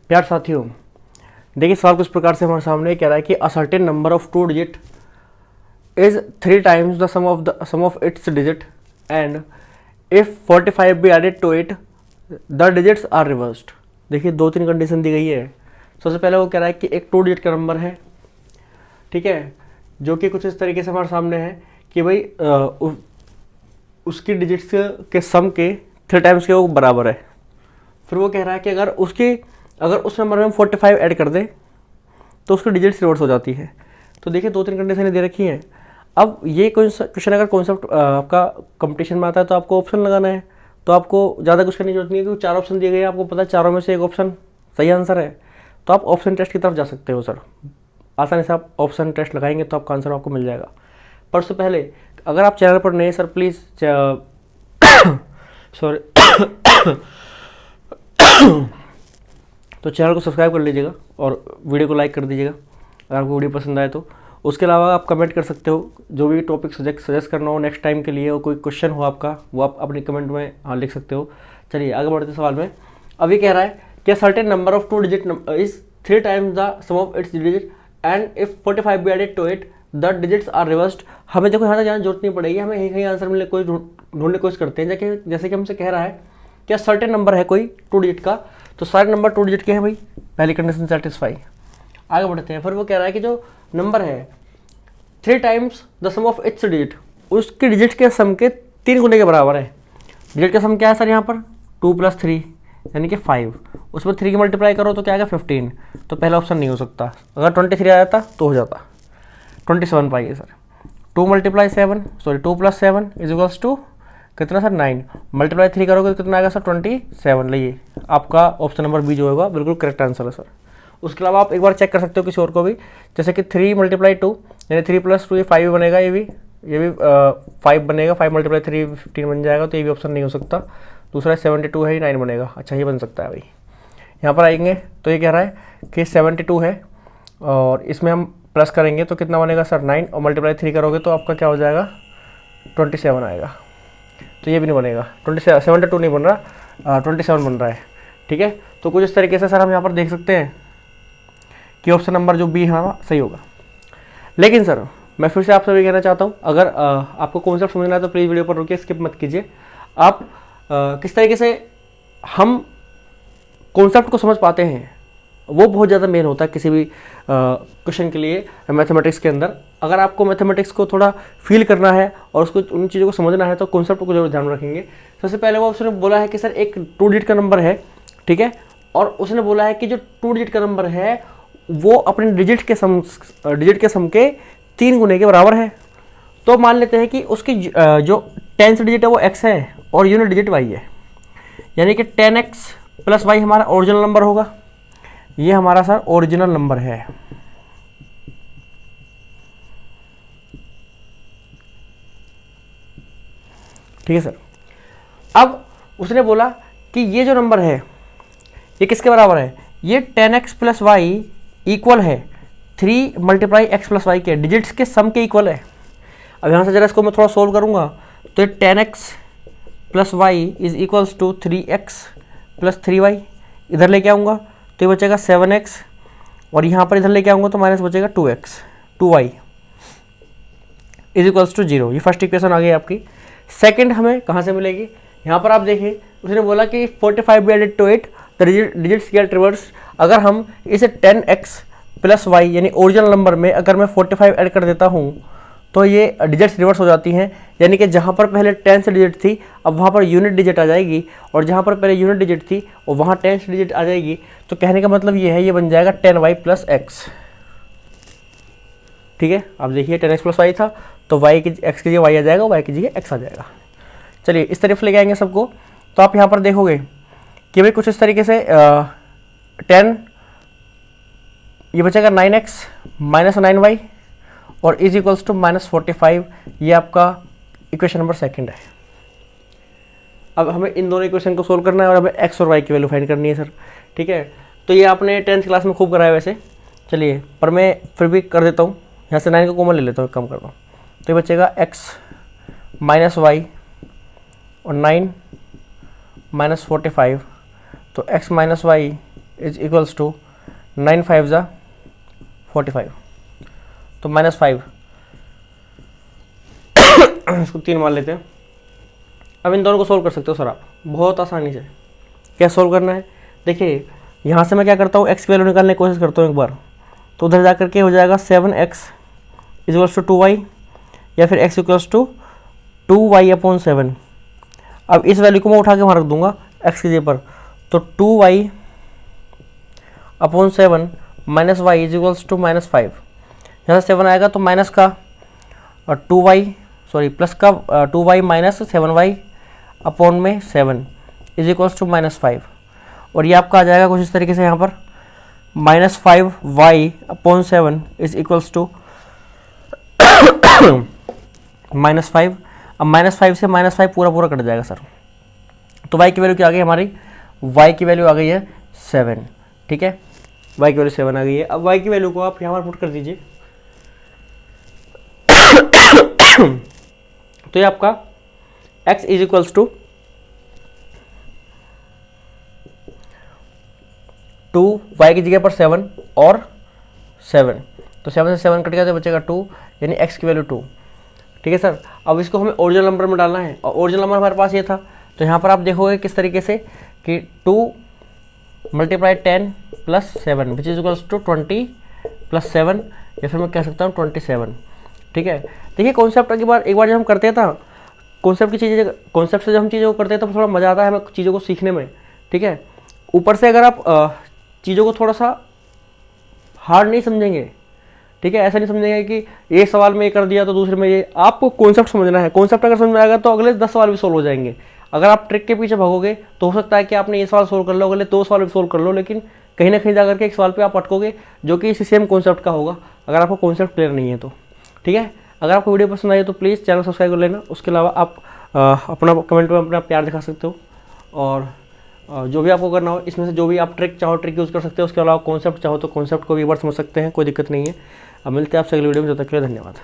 प्यार साथियों, देखिए सवाल कुछ प्रकार से हमारे सामने कह रहा है कि a certain number of two digit is 3 times the sum of its digit and if 45 be added to it the digits are reversed. देखिए 2-3 कंडीशन दी गई है। सबसे पहले वो कह रहा है कि एक 2 डिजिट का नंबर है, ठीक है, जो कि कुछ इस तरीके से हमारे सामने है कि भाई उसकी डिजिट्स के सम के 3 times के वो बराबर है। फिर वो कह रहा है कि अगर उस नंबर में हम 45 ऐड कर दें तो उसकी डिजिट्स रिवर्स हो जाती है। तो देखिए 2-3 कंडीशन दे रखी हैं। अब ये क्वेश्चन अगर कॉन्सेप्ट आपका कंपटीशन में आता है तो आपको ऑप्शन लगाना है, तो आपको ज़्यादा कुछ करने की जरूरत नहीं है क्योंकि 4 ऑप्शन दिए गए हैं, आपको पता है चारों में से एक ऑप्शन सही आंसर है। तो आप ऑप्शन टेस्ट की तरफ जा सकते हो सर, आसानी से आप ऑप्शन टेस्ट लगाएंगे तो आपका आंसर आपको मिल जाएगा। पर उससे पहले अगर आप चैनल पर नए सर प्लीज़ सॉरी तो चैनल को सब्सक्राइब कर लीजिएगा और वीडियो को लाइक कर दीजिएगा अगर आपको वीडियो पसंद आए तो। उसके अलावा आप कमेंट कर सकते हो, जो भी टॉपिक सजेस्ट करना हो नेक्स्ट टाइम के लिए, और कोई क्वेश्चन हो आपका वो आप अपने कमेंट में लिख सकते हो। चलिए आगे बढ़ते सवाल में। अब ये कह रहा है कि certain number of two digit is 3 times the sum of its digit and if 45 be added to it the digits are reversed. हमें देखो यहाँ तक जाने जरूरत नहीं पड़ेगी, हमें यही आंसर मिले कोई ढूंढने की कोशिश करते हैं। जैसे कि हमसे कह रहा है क्या सर्टेन नंबर है कोई 2 डिजिट का, तो सारे नंबर 2 डिजिट के हैं भाई, पहली कंडीशन सेटिस्फाई। आगे बढ़ते हैं। फिर वो कह रहा है कि जो नंबर है 3 times the sum of its digit, उसके डिजिट के सम के 3 गुने के बराबर है। डिजिट का सम क्या है सर यहाँ पर 2 + 3 यानी कि 5, उसमें 3 की मल्टीप्लाई करो तो क्या आएगा 15। तो पहला ऑप्शन नहीं हो सकता। अगर 23 आ जाता तो हो जाता 27 पाइए सर। 2 + 7 इज टू कितना सर 9, मल्टीप्लाई 3 करोगे तो कितना आएगा सर 27। लिए आपका ऑप्शन नंबर बी जो होगा बिल्कुल करेक्ट आंसर है सर। उसके अलावा आप एक बार चेक कर सकते हो किसी और को भी, जैसे कि 3 × 2 यानी 3 + 2 ये 5 बनेगा, ये भी 5 बनेगा, 5 × 3 15 बन जाएगा, तो ये भी ऑप्शन नहीं हो सकता। दूसरा 72 है, ये 9 बनेगा। अच्छा ये बन सकता है भाई। यहाँ पर आएंगे तो ये कह रहा है कि 72 है और इसमें हम प्लस करेंगे तो कितना बनेगा सर 9, और मल्टीप्लाई 3 करोगे तो आपका क्या हो जाएगा 27 आएगा। तो ये भी नहीं बनेगा, 72 नहीं बन रहा, 27 बन रहा है, ठीक है। तो कुछ इस तरीके से सर हम यहाँ पर देख सकते हैं कि ऑप्शन नंबर जो बी है सही होगा। लेकिन सर मैं फिर से आपसे भी कहना चाहता हूँ, अगर आपको कॉन्सेप्ट समझना है तो प्लीज़ वीडियो पर रुकिए, स्किप मत कीजिए। आप किस तरीके से हम कॉन्सेप्ट को समझ पाते हैं वो बहुत ज़्यादा मेन होता है किसी भी क्वेश्चन के लिए मैथमेटिक्स के अंदर। अगर आपको मैथमेटिक्स को थोड़ा फील करना है और उसको उन चीज़ों को समझना है तो कॉन्सेप्ट को जरूर ध्यान रखेंगे। सबसे पहले वो उसने बोला है कि सर एक 2 डिजिट का नंबर है, ठीक है, और उसने बोला है कि जो 2 डिजिट का नंबर है वो अपने डिजिट के सम के 3 गुने के बराबर है। तो मान लेते हैं कि उसकी जो 10th डिजिट है वो x है और यूनिट डिजिट y है, यानी कि 10x + y हमारा ओरिजिनल नंबर होगा। ये हमारा सर ओरिजिनल नंबर है, ठीक है सर। अब उसने बोला कि ये जो नंबर है ये किसके बराबर है, ये 10x + y इक्वल है 3 × x + y के डिजिट्स के सम के इक्वल है। अब यहाँ से जरा इसको मैं थोड़ा सोल्व करूँगा तो ये 10x + y is equals to 3x + 3y, इधर लेके आऊँगा तो ये बचेगा 7x, और यहाँ पर इधर लेके आऊँगा तो माइनस बचेगा 2y इज इक्वल्स टू 0। ये फर्स्ट इक्वेशन आ गई आपकी। सेकंड हमें कहाँ से मिलेगी, यहाँ पर आप देखिए उसने बोला कि 45 be added to it the digits get reverse. अगर हम इसे 10x + y यानी ओरिजिनल नंबर में अगर मैं 45 ऐड कर देता हूँ तो ये डिजिट्स रिवर्स हो जाती हैं, यानी कि जहाँ पर पहले 10 से डिजिट थी अब वहाँ पर यूनिट डिजिट आ जाएगी, और जहाँ पर पहले यूनिट डिजिट थी और वहाँ 10 से डिजिट आ जाएगी। तो कहने का मतलब ये है ये बन जाएगा 10y + x, ठीक है। अब देखिए 10x + y था तो y की x की जगह y आ जाएगा, y की जगह x आ जाएगा। चलिए इस तरफ लेके आएंगे सबको, तो आप यहाँ पर देखोगे कि भाई कुछ इस तरीके से 10 ये बचेगा 9x - 9y और इज इक्वल्स टू -45। ये आपका इक्वेशन नंबर 2 है। अब हमें इन दोनों इक्वेशन को सोल्व करना है और हमें x और y की वैल्यू फाइंड करनी है सर, ठीक है। तो ये आपने 10th क्लास में खूब कराया वैसे, चलिए पर मैं फिर भी कर देता हूँ। यहाँ से 9 को कॉमन ले लेता हूँ, कम करता हूँ तो ये बचेगा x - y और 9 - 45, तो x - y is equals to 9 5 ज़ा 45, तो -5 इसको 3 मान लेते हैं। अब इन दोनों को सोल्व कर सकते हो सर आप बहुत आसानी से। क्या सोल्व करना है, देखिए यहाँ से मैं क्या करता हूँ, एक्स की वैल्यू निकालने की कोशिश करता हूँ एक बार, तो उधर जा करके हो जाएगा 7x इक्वल्स टू 2y, या फिर x इक्वल्स टू 2y/7। अब इस वैल्यू को मैं उठा के वहाँ रख दूंगा x की जगह पर, तो 2y/7 minus y is equals to -5। यहाँ से 7 आएगा तो माइनस का प्लस का 2y minus 7y/7 is equals to -5। और ये आपका आ जाएगा कुछ इस तरीके से, यहाँ पर -5y/7 इज इक्वल्स टू -5। अब -5 से -5 पूरा कट जाएगा सर, तो y की वैल्यू क्या आ गई हमारी, y की वैल्यू आ गई है 7। ठीक है, y की वैल्यू 7 आ गई है। अब y की वैल्यू को आप यहाँ पर पुट कर दीजिए, तो ये आपका x is equals to 2y की जगह पर 7 और 7, तो 7 से 7 कट गया तो बचेगा 2, यानी x की वैल्यू 2। ठीक है सर, अब इसको हमें ओरिजिनल नंबर में डालना है, और ओरिजिनल नंबर हमारे पास ये था, तो यहाँ पर आप देखोगे किस तरीके से कि 2 × 10 + 7 विच इज इक्वल्स टू 20 + 7, या फिर मैं कह सकता हूँ 27। ठीक है, देखिए कॉन्सेप्ट एक बार जब हम करते थे कॉन्सेप्ट से जब हम चीज़ों को करते हैं तो थोड़ा मज़ा आता है हमें चीज़ों को सीखने में। ठीक है, ऊपर से अगर आप चीज़ों को थोड़ा सा हार्ड नहीं समझेंगे, ठीक है, ऐसा नहीं समझेंगे कि एक सवाल में ये कर दिया तो दूसरे में ये, आपको कॉन्सेप्ट समझना है। कॉन्सेप्ट अगर समझ में आएगा तो अगले 10 सवाल भी सोल्व हो जाएंगे। अगर आप ट्रिक के पीछे भागोगे तो हो सकता है कि आपने ये सवाल सोल्व कर लो, अगले 2 सवाल भी सोल्व कर लो, लेकिन कहीं ना कहीं जाकर के एक सवाल पे आप अटकोगे जो कि इसी सेम कॉन्सेप्ट का होगा, अगर आपको कॉन्सेप्ट क्लियर नहीं है तो। ठीक है, अगर आपको वीडियो पसंद आई तो प्लीज़ चैनल सब्सक्राइब कर लेना। उसके अलावा आप अपना कमेंट में अपना प्यार दिखा सकते हो, और जो भी आपको करना हो इसमें से जो भी आप ट्रिक चाहो ट्रिक यूज़ कर सकते हो। उसके अलावा कॉन्सेप्ट चाहो तो कॉन्सेप्ट को भी एक बार समझ सकते हैं, कोई दिक्कत नहीं है। अब मिलते हैं आपसे अगली वीडियो में, जब तक के लिए धन्यवाद।